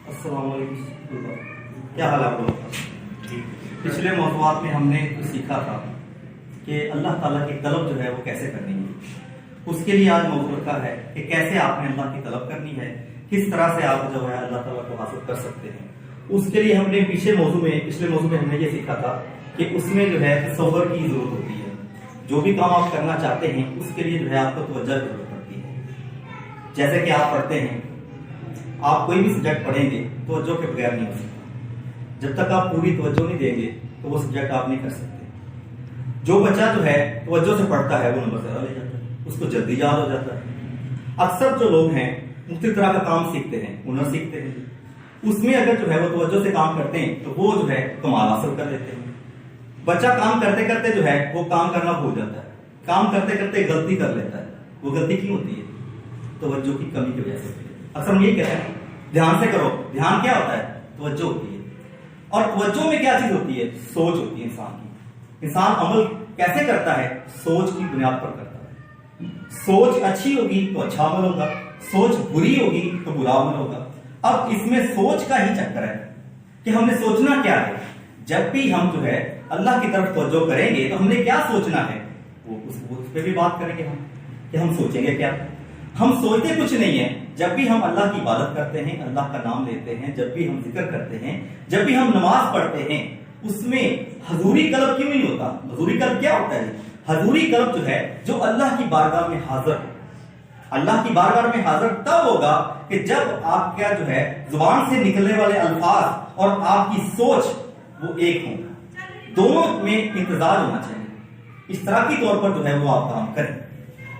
السلام علیکم، کیا حال آپ لوگوں کا؟ پچھلے موضوعات میں ہم نے سیکھا تھا کہ اللہ تعالیٰ کی طلب جو ہے وہ کیسے کرنی ہے۔ اس کے لیے آج موضوع رکھا ہے کہ کیسے آپ نے اللہ کی طلب کرنی ہے، کس طرح سے آپ جو ہے اللہ تعالیٰ کو حاصل کر سکتے ہیں۔ اس کے لیے ہم نے پچھلے موضوع میں ہم نے یہ سیکھا تھا کہ اس میں جو ہے تصور کی ضرورت ہوتی ہے۔ جو بھی کام آپ کرنا چاہتے ہیں اس کے لیے جو ہے آپ کو توجہ کی ضرورت پڑتی ہے۔ جیسے کہ آپ پڑھتے ہیں، آپ کوئی بھی سبجیکٹ پڑھیں گے توجہ کے بغیر نہیں ہو سکتا۔ جب تک آپ پوری توجہ نہیں دیں گے تو وہ سبجیکٹ آپ نہیں کر سکتے۔ جو بچہ جو ہے توجہ سے پڑھتا ہے وہ نمبر زیادہ لے جاتا ہے، اس کو جلدی یاد ہو جاتا ہے۔ اکثر جو لوگ ہیں مختلف طرح کا کام سیکھتے ہیں، ہنر سیکھتے ہیں، اس میں اگر جو ہے وہ توجہ سے کام کرتے ہیں تو وہ جو ہے کمال حاصل کر لیتے ہیں۔ بچہ کام کرتے کرتے جو ہے وہ کام کرنا بھول جاتا ہے، کام کرتے کرتے غلطی کر لیتا ہے۔ وہ غلطی کیوں ہوتی ہے؟ توجہ کی کمی کی وجہ سے ہوتی ہے۔ اکثر ہم یہ کہتے ہیں دھیان سے کرو، دھیان کیا ہوتا ہے؟ توجہ ہوتی ہے۔ اور توجہ میں کیا چیز ہوتی ہے؟ سوچ ہوتی ہے انسان کی۔ انسان عمل کیسے کرتا ہے؟ سوچ کی بنیاد پر کرتا ہے۔ سوچ اچھی ہوگی تو اچھا عمل ہوگا، سوچ بری ہوگی تو برا عمل ہوگا۔ اب اس میں سوچ کا ہی چکر ہے کہ ہم نے سوچنا کیا ہے۔ جب بھی ہم جو ہے اللہ کی طرف توجہ کریں گے تو ہم نے کیا سوچنا ہے، وہ اس پہ بھی بات کریں گے ہم کہ ہم سوچیں گے کیا۔ ہم سوچتے کچھ نہیں ہے۔ جب بھی ہم اللہ کی عبادت کرتے ہیں، اللہ کا نام لیتے ہیں، جب بھی ہم ذکر کرتے ہیں، جب بھی ہم نماز پڑھتے ہیں، اس میں حضوری قلب کیوں نہیں ہوتا؟ حضوری قلب کیا ہوتا ہے؟ حضوری قلب جو ہے جو اللہ کی بارگاہ میں حاضر ہے۔ اللہ کی بارگاہ میں حاضر تب ہوگا کہ جب آپ کا جو ہے زبان سے نکلنے والے الفاظ اور آپ کی سوچ وہ ایک ہوں، دونوں میں امتزاج ہونا چاہیے۔ اس طرح کی طور پر جو ہے وہ آپ کام کریں،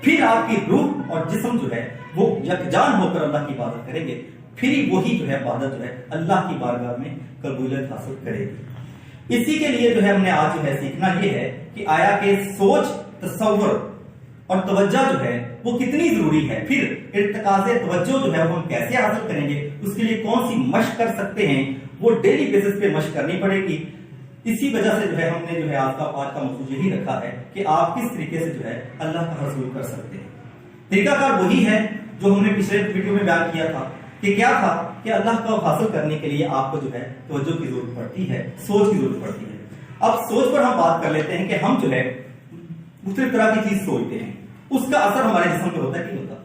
پھر آپ کی روح اور جسم جو ہے وہ یکجان ہو کر اللہ کی عبادت کریں گے، پھر وہی جو ہے عبادت جو ہے اللہ کی بارگاہ میں قبولیت حاصل کرے گی۔ اسی کے لیے جو ہے ہم نے آج جو ہے سیکھنا یہ ہے کہ آیا کہ سوچ، تصور اور توجہ جو ہے وہ کتنی ضروری ہے، پھر ارتکاز توجہ جو ہے وہ ہم کیسے حاصل کریں گے، اس کے لیے کون سی مشق کر سکتے ہیں، وہ ڈیلی بیسس پہ مشق کرنی پڑے گی۔ اسی وجہ سے جو ہے ہم نے جو ہے آج کا موضوع یہی رکھا ہے کہ آپ کس طریقے سے جو ہے اللہ کا حصول کر سکتے ہیں۔ طریقہ کار وہی ہے جو ہم نے پچھلے ویڈیو میں بیان کیا تھا کہ کیا تھا کہ اللہ کا حاصل کرنے کے لیے آپ کو جو ہے توجہ کی ضرورت پڑتی ہے، سوچ کی ضرورت پڑتی ہے۔ اب سوچ پر ہم بات کر لیتے ہیں کہ ہم جو ہے مختلف طرح کی چیز سوچتے ہیں، اس کا اثر ہمارے جسم پہ ہوتا ہے کہ ہوتا؟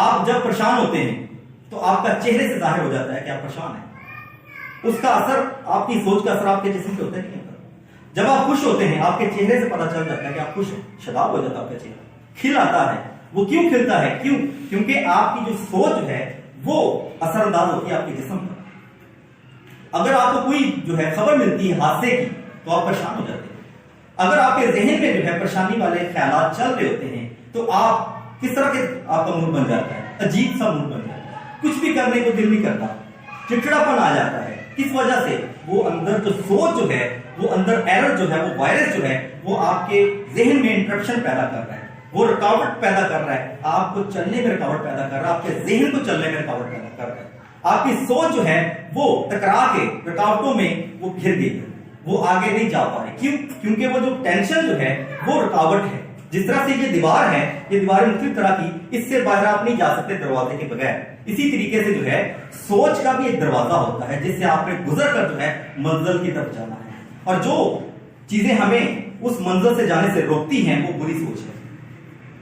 آپ جب پریشان ہوتے ہیں تو آپ کا چہرے سے ظاہر ہو جاتا ہے کہ آپ پریشان ہیں۔ اس کا اثر، آپ کی سوچ کا اثر آپ کے جسم پہ ہوتا ہے کہ نہیں ہوتا؟ جب آپ خوش ہوتے ہیں آپ کے چہرے سے پتہ چل جاتا ہے کہ آپ خوش ہیں، شاداب ہو جاتا ہے آپ کا چہرہ، کھل آتا ہے۔ وہ کیوں کھلتا ہے؟ کیونکہ آپ کی جو سوچ ہے وہ اثر انداز ہوتی ہے آپ کے جسم پر۔ اگر آپ کو کوئی جو ہے خبر ملتی ہے حادثے کی تو آپ پریشان ہو جاتے ہیں۔ اگر آپ کے ذہن میں جو ہے پریشانی والے خیالات چل رہے ہوتے ہیں تو آپ کس طرح کے آپ کا موڈ بن جاتا ہے؟ عجیب سا موڈ بن جاتا ہے، کچھ بھی کرنے کو دل نہیں کرتا، چڑچڑاپن آ جاتا ہے۔ کس وجہ سے؟ وہ اندر جو سوچ جو ہے، وہ اندر ایرر جو ہے، وہ وائرس جو ہے وہ آپ کے ذہن میں انٹرپشن پیدا کر رہا ہے، وہ رکاوٹ پیدا کر رہا ہے، آپ کو چلنے میں رکاوٹ پیدا کر رہا ہے، آپ کے ذہن کو چلنے میں رکاوٹ پیدا کر رہا ہے۔ آپ کی سوچ جو ہے وہ ٹکرا کے رکاوٹوں میں وہ گھر گئی ہے، وہ آگے نہیں جا پا رہی۔ کیونکہ وہ جو ٹینشن جو ہے وہ رکاوٹ ہے۔ جس طرح سے یہ دیوار ہے، یہ دیواریں مختلف طرح کی، اس سے باہر آپ نہیں جا سکتے دروازے کے بغیر۔ اسی طریقے سے جو ہے سوچ کا بھی ایک دروازہ ہوتا ہے جس سے آپ نے گزر کر جو ہے منزل کی طرف جانا ہے، اور جو چیزیں ہمیں اس منزل سے جانے سے روکتی ہیں وہ بری سوچ ہے،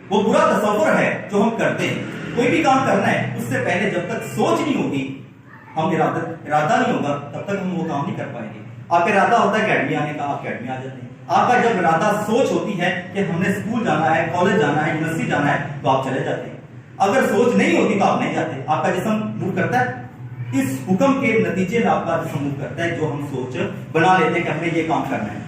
وہ برا تصور ہے جو ہم کرتے ہیں۔ کوئی بھی کام کرنا ہے اس سے پہلے جب تک سوچ نہیں ہوگی، ہم ارادہ نہیں ہوگا تب تک ہم وہ کام نہیں کر پائیں گے۔ آپ ارادہ ہوتا ہے اکیڈمی آنے کا، آپ اکیڈمی آ جاتے ہیں۔ آپ کا جب ارادہ سوچ ہوتی ہے کہ ہم نے اسکول جانا ہے، کالج جانا ہے، یونیورسٹی جانا ہے، تو آپ چلے جاتے ہیں۔ اگر سوچ نہیں ہوتی تو آپ نہیں جاتے۔ آپ کا جسم موو کرتا ہے، اس حکم کے نتیجے میں آپ کا جسم موو کرتا ہے جو ہم سوچ بنا لیتے ہیں کہ ہم نے یہ کام کرنا ہے۔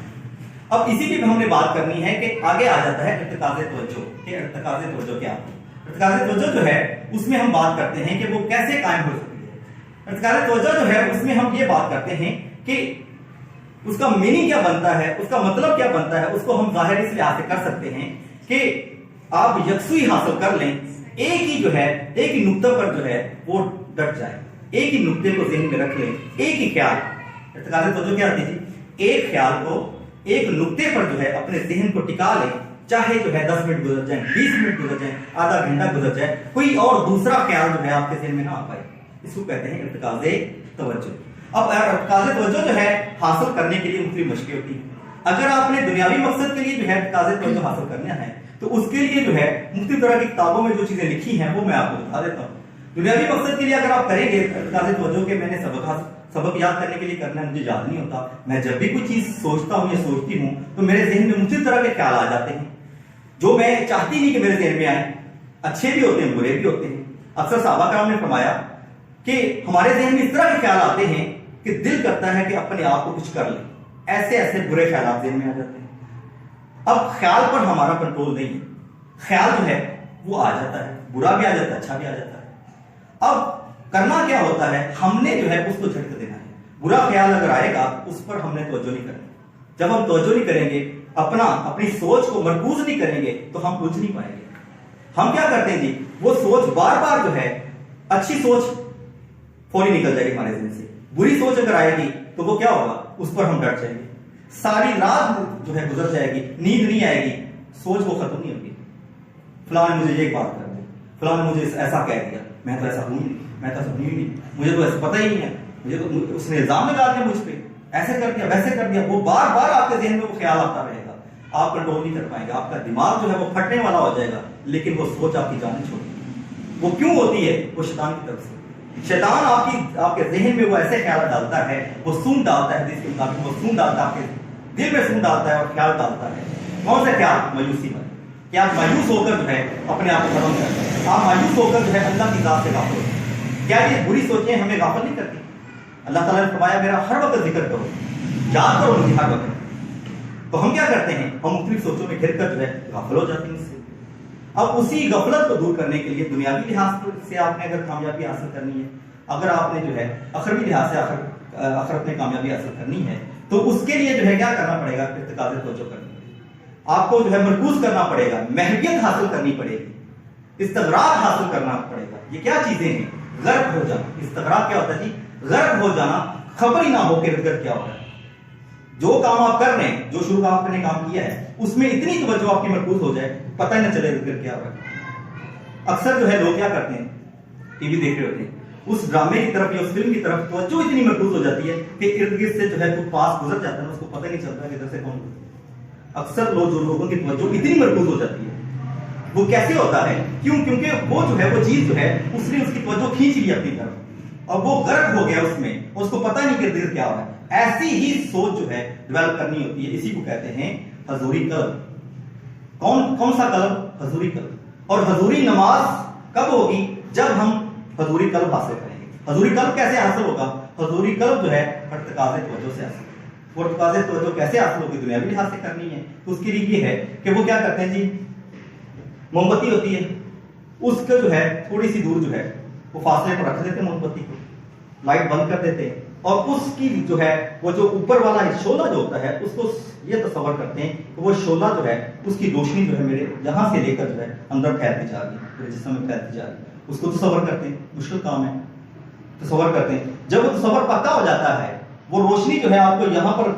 اب اسی لیے ہم نے بات کرنی ہے کہ آگے آ جاتا ہے ارتکاز توجہ کہ ارتکاز توجہ کیا ہے۔ ارتکاز توجہ جو ہے اس میں ہم بات کرتے ہیں کہ وہ کیسے قائم ہو سکتی ہے۔ ارتکاز توجہ جو ہے اس میں ہم یہ بات کرتے ہیں کہ اس کا میننگ کیا بنتا ہے، اس کا مطلب کیا بنتا ہے، اس کو ہم ظاہر اس لحاظ سے کر سکتے ہیں کہ آپ یکسوئی حاصل کر لیں، ایک ہی جو ہے ایک ہی نقطہ پر جو ہے وہ ڈٹ جائے، ایک ہی نقطے کو ذہن میں رکھ لیں، ایک ہی خیال۔ ارتکاز توجہ کیا ہوتی ہے؟ ایک خیال کو ایک نقطے پر جو ہے اپنے ذہن کو ٹکا لیں، چاہے جو ہے 10 منٹ گزر جائیں، 20 منٹ گزر جائیں، آدھا گھنٹہ گزر جائے، کوئی اور دوسرا خیال جو ہے آپ کے ذہن میں نہ آ پائے۔ اس کو کہتے ہیں ارتکاز توجہ. اب ارتکاز توجہ جو ہے حاصل کرنے کے لیے مختلف مشقیں ہوتی ہیں. اگر آپ نے دنیاوی مقصد کے لیے جو ہے ارتکاز توجہ حاصل کرنا ہے تو اس کے لیے جو ہے مختلف طرح کی کتابوں میں جو چیزیں لکھی ہیں وہ میں آپ کو بتا دیتا ہوں. دنیاوی مقصد کے لیے اگر آپ کریں گے ارتکاز توجہ کے میں نے سبق یاد کرنے کے لیے کرنا ہے, مجھے یاد نہیں ہوتا, میں جب بھی کوئی چیز سوچتا ہوں یا سوچتی ہوں تو میرے ذہن میں مختلف طرح کے خیال آ جاتے ہیں جو میں چاہتی نہیں کہ میرے ذہن میں آئے. اچھے بھی ہوتے ہیں, برے بھی ہوتے ہیں. اکثر صحابہ کرام نے فرمایا کہ ہمارے ذہن میں اس طرح کے خیال آتے ہیں کہ دل کرتا ہے کہ اپنے آپ کو کچھ کر لیں. ایسے ایسے برے خیالات ذہن میں آ جاتے ہیں. اب خیال پر ہمارا کنٹرول نہیں ہے, خیال جو ہے وہ آ جاتا ہے, برا بھی آ جاتا ہے, اچھا بھی آ جاتا ہے. اب کرنا کیا ہوتا ہے, ہم نے جو ہے اس کو جھٹک دینا ہے. برا خیال اگر آئے گا اس پر ہم نے توجہ نہیں کرنی. جب ہم توجہ نہیں کریں گے, اپنی سوچ کو مرکوز نہیں کریں گے تو ہم کچھ نہیں پائیں گے. ہم کیا کرتے ہیں جی, وہ سوچ بار بار جو ہے, اچھی سوچ فوری نکل جائے گی ہمارے ذہن سے, بری سوچ اگر آئے گی تو وہ کیا ہوگا, اس پر ہم ڈٹ جائیں گے. ساری رات جو ہے گزر جائے گی, نیند نہیں آئے گی, سوچ وہ ختم نہیں ہوگی. فلاں نے مجھے یہ بات کر دی, فلاں نے مجھے ایسا کہہ دیا, میں تو ایسا ہوں نہیں, میں تو ایسا ہوں ہی نہیں, مجھے تو ایسا پتہ ہی نہیں ہے, مجھے تو اس نے الزام لگا دیا مجھ پہ, ایسے کر دیا ویسے کر دیا. وہ بار بار آپ کے ذہن میں وہ خیال آتا رہے گا, آپ کنٹرول نہیں کر پائیں گے. آپ کا دماغ جو ہے وہ پھٹنے والا ہو جائے گا, لیکن وہ سوچ آپ کی جان چھوڑے. وہ کیوں ہوتی ہے, وہ شیطان کی طرف سے. شیطان آپ کے ذہن میں وہ ایسے خیال ڈالتا ہے, وہ سون ڈالتا ہے, جس کے مطابق وہ سون ڈالتا ہے, آپ کے دل میں سون ڈالتا ہے اور خیال ڈالتا ہے. کون سے خیال, مایوسی پر, کہ آپ مایوس ہو کر جو ہے اپنے آپ کو ختم کرتے ہیں. آپ مایوس ہو کر جو ہے اللہ کی ذات سے غافل ہوتے ہیں. کیا یہ بری سوچیں ہمیں غافل نہیں کرتی؟ اللہ تعالیٰ نے فرمایا میرا ہر وقت ذکر کرو, یاد کرو مجھے ہر وقت. تو ہم کیا کرتے ہیں, ہم مختلف سوچوں میں گھر کر جو ہے غافل ہو جاتے ہیں اس سے. اب اسی غفلت کو دور کرنے کے لیے دنیاوی لحاظ سے آپ نے اگر کامیابی حاصل کرنی ہے, اگر آپ نے جو ہے اخروی لحاظ سے آخرت میں کامیابی حاصل کرنی ہے, تو اس کے لیے جو ہے کیا کرنا پڑے گا, ارتکاز توجہ کرنی پڑے گی. آپ کو جو ہے مرکوز کرنا پڑے گا, محویت حاصل کرنی پڑے گی, استغراق حاصل کرنا پڑے گا. یہ کیا چیزیں ہیں, غرق ہو جانا. استغراق کیا ہوتا ہے جی, غرق ہو جانا, خبر ہی نہ ہو کہ ارد گرد کیا ہو رہا ہے. جو کام آپ کر رہے ہیں, جو شروع آپ نے کام کیا ہے, اس میں اتنی توجہ آپ کی مرکوز ہو جائے, پتہ ہی نہ چلے ارد گرد کیا ہو رہا ہے. اکثر جو ہے لوگ کیا کرتے ہیں, ٹی وی دیکھ رہے ہوتے ہیں, اس ڈرامے کی طرف یا اس فلم کی طرف توجہ اتنی مرکوز ہو جاتی ہے کہ ارد گرد سے جو ہے کوئی پاس گزر جاتا ہے, اس کو پتہ نہیں چلتا کہ ادھر سے کون گزرتا ہے. اکثر لوگوں کی توجہ اتنی مرکوز ہو جاتی ہے. وہ کیسے ہوتا ہے, کیونکہ وہ جو ہے وہ چیز جو ہے اس نے اس کی توجہ کھینچ لی اپنی طرف, اور وہ غرق ہو گیا اس میں, اس کو پتہ نہیں کہ ارد گرد کیا ہو رہا ہے. ایسی ہی سوچ جو ہے ڈیولپ کرنی ہوتی ہے. اسی کو کہتے ہیں حضوری قلب. کون سا قلب, حضوری قلب. اور حضوری نماز کب ہوگی, جب ہم حضوری قلب حاصل کریں گے. حضوری قلب کیسے حاصل ہوگا, حضوری قلب جو ہے ارتکاز توجہ سے حاصل. وہ ارتکاز توجہ کیسے حاصل ہوگی, دنیاوی لحاظ سے کرنی ہے. تو اس کے لیے یہ ہے کہ وہ کیا کرتے ہیں جی, موم بتی ہوتی ہے, اس کا جو ہے تھوڑی سی دور جو ہے وہ فاصلے پر رکھ دیتے ہیں موم بتی کو, لائٹ بند کر دیتے ہیں, اور اس کی جو ہے وہ جو اوپر والا شعلہ جو ہوتا ہے اس کو یہ تصور کرتے ہیں کہ وہ شعلہ جو ہے اس کی روشنی جو ہے میرے یہاں سے لے کر جو ہے اندر پھیلتی جا رہی ہے, میرے جسم میں پھیلتی جا رہی ہے. اس کو تصور کرتے ہیں, مشکل کام ہے, تصور کرتے ہیں. جب وہ تصور پکا ہو جاتا ہے, وہ روشنی جو ہے آپ کو یہاں پر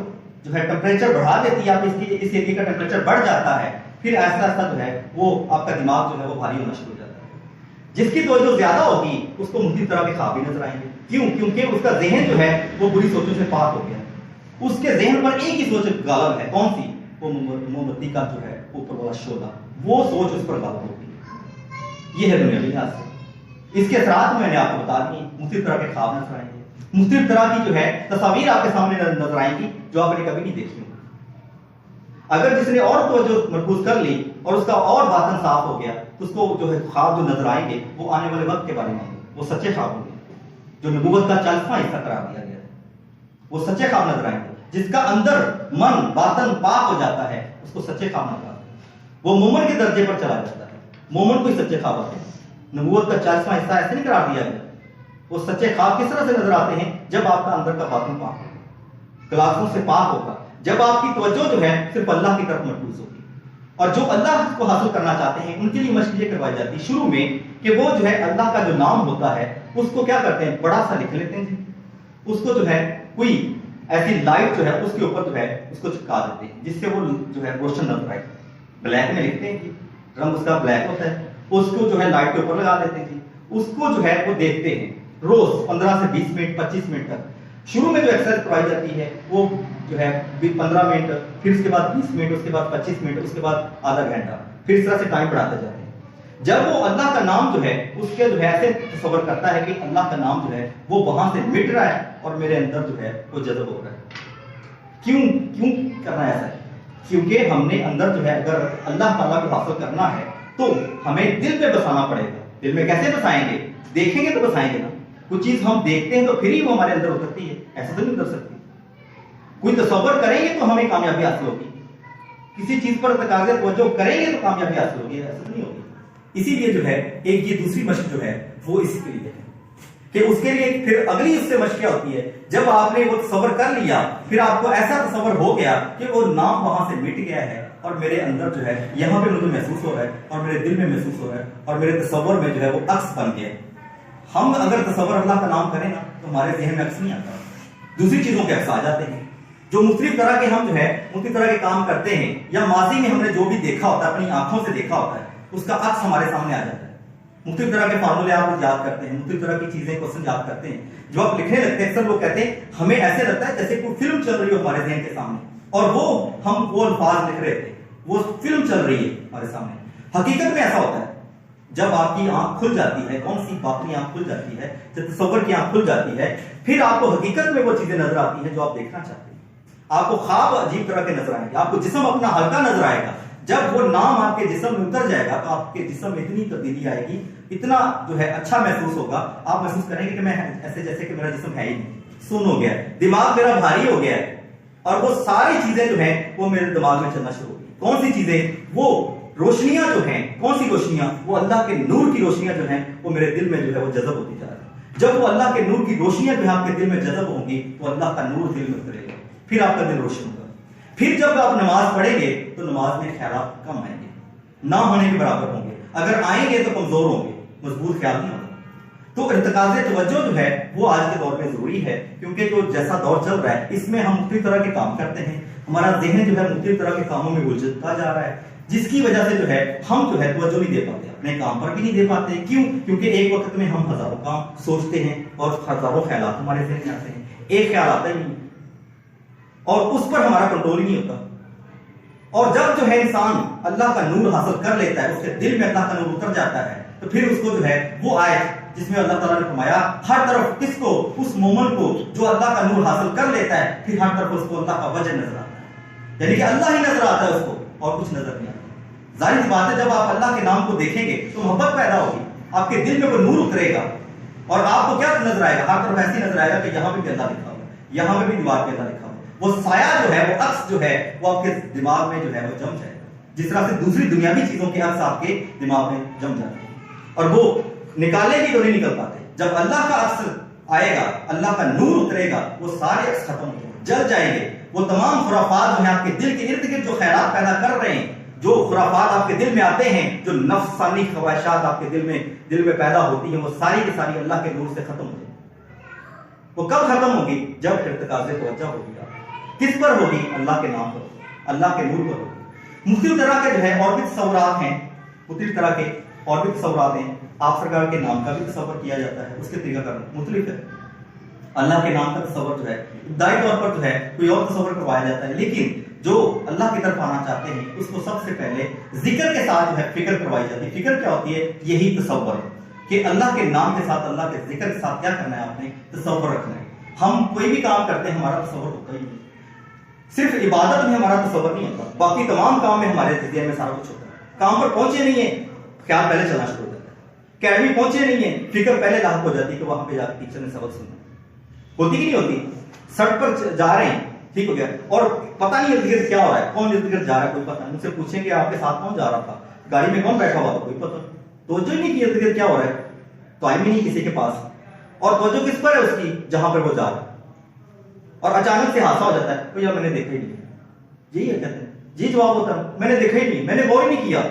جو ہے ٹمپریچر بڑھا دیتی ہے, آپ اس ایریا کا ٹمپریچر بڑھ جاتا ہے, پھر ایسا ایسا جو ہے وہ آپ کا دماغ جو ہے وہ بھاری ہونا شروع ہو جاتا ہے. جس کی توجہ زیادہ ہوگی اس کو مختلف طرح کے خواب بھی نظر آئیں گے. کیونکہ اس کا ذہن جو ہے وہ بری سوچوں سے پاک ہو گیا. اس کے ذہن پر ایک ہی سوچ غالب ہے, کون سی, وہ موم بتی کا جو ہے اوپر والا شعلہ, وہ سوچ اس پر غالب ہوگی. یہ ہے دنیاوی لحاظ سے. اس کے اثرات میں نے آپ کو بتا دی, مختلف طرح کے خواب نظر آئیں گے, مختلف طرح کی جو ہے تصاویر آپ کے سامنے نظر آئیں گی جو آپ نے کبھی نہیں دیکھی. اگر جس نے اور توجہ مرکوز کر لی اور اس کا اور باطن صاف ہو گیا, تو اس کو جو ہے خواب جو نظر آئیں گے وہ آنے والے وقت کے بارے میں, وہ سچے خواب ہوں گے, جو نبوت کا 40واں حصہ قرار دیا گیا ہے. وہ سچے خواب نظر آئیں گے. جس کا اندر من باطن پاک ہو جاتا ہے اس کو سچے خواب نظر آتے ہیں. وہ مومن کے درجے پر چلا جاتا ہے. مومن کو ہی سچے خواب آتے ہیں. نبوت کا 40واں حصہ ایسے نہیں قرار دیا گیا. وہ سچے خواب کس طرح سے نظر آتے ہیں, جب آپ کا اندر کا باطن پاک ہوگا, کلاسوں سے پاک ہوگا, جب آپ کی توجہ جو ہے صرف اللہ کی طرف مرکوز ہوگی. اور جو اللہ کو حاصل کرنا چاہتے ہیں ان کے لیے مشق یہ کروائی جاتی ہے شروع میں کہ وہ جو ہے اللہ کا جو نام ہوتا ہے اس کو کیا کرتے ہیں, بڑا سا لکھ لیتے ہیں جی. اس کو جو ہے کوئی ایسی لائٹ جو ہے اس کے اوپر جو ہے اس کو چپکا دیتے ہیں جس سے وہ جو ہے روشن نظر آئے. بلیک میں لکھتے ہیں جی, رنگ اس کا بلیک ہوتا ہے, اس کو جو ہے لائٹ کے اوپر لگا دیتے ہیں جی. اس کو جو ہے وہ دیکھتے ہیں, روز 15 سے 20 منٹ 25 منٹ تک شروع میں جو ایکسرسائز کروائی جاتی ہے وہ جو ہے 15 منٹ، پھر اس کے بعد 20 منٹ، اس کے بعد 25 منٹ، اس کے بعد آدھا گھنٹہ، پھر اس طرح سے ٹائم بڑھاتے جاتے ہیں۔ جب وہ اللہ کا نام جو ہے اس کے جو ہے ایسے تصور کرتا ہے کہ اللہ کا نام جو ہے وہ وہاں سے مٹ رہا ہے اور میرے اندر جو ہے وہ جذب ہو رہا ہے۔ کیوں کرنا ہے ایسا ہے؟ کیونکہ ہم نے اندر جو ہے اگر اللہ تعالیٰ کو حاصل کرنا ہے تو ہمیں دل میں بسانا پڑے گا۔ دل میں کیسے بسائیں گے؟ دیکھیں گے تو بسائیں گے نا۔ کچھ چیز ہم دیکھتے ہیں تو پھر ہی وہ ہمارے اندر اترتی ہے، ایسا تو نہیں اتر سکتی۔ کوئی تصور کریں گے تو ہمیں کامیابی حاصل ہوگی، کسی چیز پر تقاضے توجہ کریں گے تو کامیابی حاصل ہوگی، ایسا تو نہیں ہوگی۔ اسی لیے جو ہے ایک یہ دوسری مشق جو ہے وہ اس کے لیے ہے کہ اس کے لیے پھر اگلی اس سے مشق کیا ہوتی ہے، جب آپ نے وہ تصور کر لیا پھر آپ کو ایسا تصور ہو گیا کہ وہ نام وہاں سے مٹ گیا ہے اور میرے اندر جو ہے یہاں پہ مجھے محسوس ہو رہا ہے اور میرے دل میں محسوس ہو رہا ہے اور میرے تصور میں جو ہے وہ عکس بن گیا ہے۔ ہم اگر تصور اللہ کا نام کریں نا تو ہمارے ذہن میں عکس نہیں آتا، دوسری چیزوں کے عکس آ جاتے ہیں۔ جو مختلف طرح کے ہم جو ہے مختلف طرح کے کام کرتے ہیں یا ماضی میں ہم نے جو بھی دیکھا ہوتا ہے اپنی آنکھوں سے دیکھا ہوتا ہے اس کا عکس ہمارے سامنے آ جاتا ہے۔ مختلف طرح کے فارمولے آپ یاد کرتے ہیں، مختلف طرح کی چیزیں کوشچن یاد کرتے ہیں، جو آپ لکھنے لگتے ہیں اکثر لوگ کہتے ہیں ہمیں ایسے لگتا ہے جیسے کوئی فلم چل رہی ہو ہمارے ذہن کے سامنے اور وہ الفاظ لکھ رہے تھے، وہ فلم چل رہی ہے ہمارے سامنے۔ حقیقت میں ایسا ہوتا ہے جب آپ کی آنکھ کھل جاتی ہے، کون سی باطنی آنکھ کھل جاتی ہے، جب تصور کی آنکھ کھل جاتی ہے پھر آپ کو حقیقت میں وہ چیزیں نظر آتی ہیں جو آپ دیکھنا چاہتے ہیں۔ آپ کو خواب عجیب طرح کے نظر آئیں گے، آپ کو جسم اپنا ہلکا نظر آئے گا۔ جب وہ نام آپ کے جسم میں اتر جائے گا تو آپ کے جسم میں اتنی تبدیلی آئے گی، اتنا جو ہے اچھا محسوس ہوگا، آپ محسوس کریں گے کہ میں ایسے جیسے کہ میرا جسم ہے ہی نہیں، سن ہو گیا ہے، دماغ میرا بھاری ہو گیا ہے اور وہ ساری چیزیں جو ہیں وہ میرے دماغ میں چلنا شروع ہو گئی۔ کون سی چیزیں؟ وہ روشنیاں جو ہیں، کون سی روشنیاں؟ وہ اللہ کے نور کی روشنیاں جو ہیں وہ میرے دل میں جو ہے وہ جذب ہوتی جا رہی ہے۔ جب وہ اللہ کے نور کی روشنیاں جو ہے آپ کے دل میں جذب ہوں گی تو اللہ کا نور دل میں اترے گا، پھر آپ کا دل روشن ہوگا۔ پھر جب آپ نماز پڑھیں گے تو نماز میں خیالات کم آئیں گے، نہ ہونے کے برابر ہوں گے، اگر آئیں گے تو کمزور ہوں گے، مضبوط خیال نہیں ہوگا۔ تو ارتکاز توجہ جو ہے وہ آج کے دور میں ضروری ہے، کیونکہ جو جیسا دور چل رہا ہے اس میں ہم مختلف طرح کے کام کرتے ہیں، ہمارا ذہن جو ہے مختلف طرح کے کاموں میں الجھتا جا رہا ہے، جس کی وجہ سے جو ہے ہم جو ہے توجہ نہیں دے پاتے، اپنے کام پر بھی نہیں دے پاتے۔ کیوں؟ کیونکہ ایک وقت میں ہم ہزاروں کام سوچتے ہیں اور ہزاروں خیالات ہمارے ذہن میں آتے ہیں، ایک خیال آتا ہی نہیں اور اس پر ہمارا کنٹرول نہیں ہوتا۔ اور جب جو ہے انسان اللہ کا نور حاصل کر لیتا ہے، اس کے دل میں اللہ کا نور اتر جاتا ہے، تو پھر اس کو جو ہے وہ آیت جس میں اللہ تعالیٰ نے فرمایا ہر طرف کس کو؟ اس مومن کو جو اللہ کا نور حاصل کر لیتا ہے، پھر ہر طرف اس کو اللہ کا وجہ نظر آتا ہے، یعنی کہ اللہ ہی نظر آتا ہے اس کو اور کچھ نظر نہیں آتا۔ ظاہر سی بات ہے جب آپ اللہ کے نام کو دیکھیں گے تو محبت پیدا ہوگی، آپ کے دل میں وہ نور اترے گا اور آپ کو کیا نظر آئے گا؟ ہر طرف ایسی نظر آئے گا کہ یہاں پہ بھی اللہ لکھا ہوا ہے، یہاں پہ بھی دیوار پہ اللہ لکھا ہوا ہے۔ وہ سایہ جو ہے، وہ عکس جو ہے وہ آپ کے دماغ میں جو ہے وہ جم جائے گا، جس طرح سے دوسری دنیاوی چیزوں کے عکس آپ کے دماغ میں جم جاتے ہیں اور وہ نکالے بھی تو نہیں نکل پاتے۔ جب اللہ کا عکس آئے گا، اللہ کا نور اترے گا، وہ سارے عکس ختم ہو جائیں گے، جل جائیں گے۔ وہ تمام خرافات جو ہیں آپ کے دل کے ارد گرد جو خیالات پیدا کر رہے ہیں، جو خرافات آپ کے دل میں آتے ہیں، جو نفسانی خواہشات آپ کے دل میں پیدا ہوتی ہیں، وہ ساری کی ساری اللہ کے نور سے ختم ہو جائیں گے۔ وہ کب ختم ہوگی؟ جب ارتکاز توجہ ہوگی۔ کس پر ہوگی؟ اللہ کے نام پر، اللہ کے نور پر ہوگی۔ مختلف طرح کے جو ہے اور بھی تصورات ہیں، مختلف طرح کے اور بھی تصورات ہیں۔ آپ سرکار کے نام کا بھی تصور کیا جاتا ہے، اس کے طریقہ کار مختلف ہے۔ اللہ کے نام کا تصور جو ہے ابتدائی طور پر جو ہے کوئی اور تصور کروایا جاتا ہے، لیکن جو اللہ کی طرف آنا چاہتے ہیں اس کو سب سے پہلے ذکر کے ساتھ جو ہے فکر کروائی جاتی ہے۔ فکر کیا ہوتی ہے؟ یہی تصور کہ اللہ کے نام کے ساتھ، اللہ کے ذکر کے ساتھ کیا کرنا ہے؟ آپ نے تصور رکھنا ہے۔ ہم کوئی بھی کام کرتے ہیں ہمارا تصور ہوتا ہی نہیں، صرف عبادت میں ہمارا تصور نہیں ہوتا، باقی تمام کام میں ہمارے ذہن میں سارا کچھ ہوتا ہے۔ کام پر پہنچے نہیں ہیں، خیال پہلے چلنا شروع ہو جاتا ہے۔ اکیڈمی پہنچے نہیں ہیں، فکر پہلے لاحق ہو جاتی ہے کہ وہاں پہ جا کے ٹیچر نے سبق سننا ہوتی کہ نہیں ہوتی۔ سڑک پر جا رہے ہیں، ٹھیک ہو گیا، اور پتہ نہیں ارد گرد کیا ہو رہا ہے، کون ارد گرد جا رہا ہے کوئی پتہ نہیں، ان سے پوچھیں کہ آپ کے ساتھ کون جا رہا تھا، گاڑی میں کون بیٹھا ہوا تھا، کوئی پتہ توجہ ہی نہیں کی ارد گرد کیا ہو رہا ہے، ٹائم ہی نہیں کسی کے پاس، اور توجہ کس پر ہے اس کی؟ جہاں پر وہ جا رہا ہے، اور اچانک سے حادثہ ہو جاتا ہے، تو یار میں نے دیکھا ہی نہیں، یہی ہے کہتے ہیں جی جواب ہوتا ہے میں نے دیکھا ہی نہیں، میں نے غور ہی نہیں کیا۔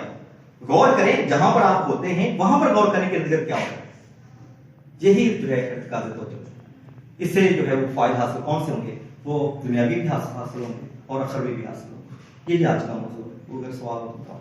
غور کریں جہاں پر آپ ہوتے ہیں وہاں پر غور کرنے کے ارد گرد کیا ہوتا ہے، یہی جو ہے ارتکاز توجہ۔ اس سے جو ہے وہ فائدہ حاصل کون سے ہوں گے؟ وہ دنیاوی بھی حاصل ہوں گے اور اخروی بھی حاصل ہوں گے۔ یہ آج کا موضوع ہے، اگر سوال ہو تو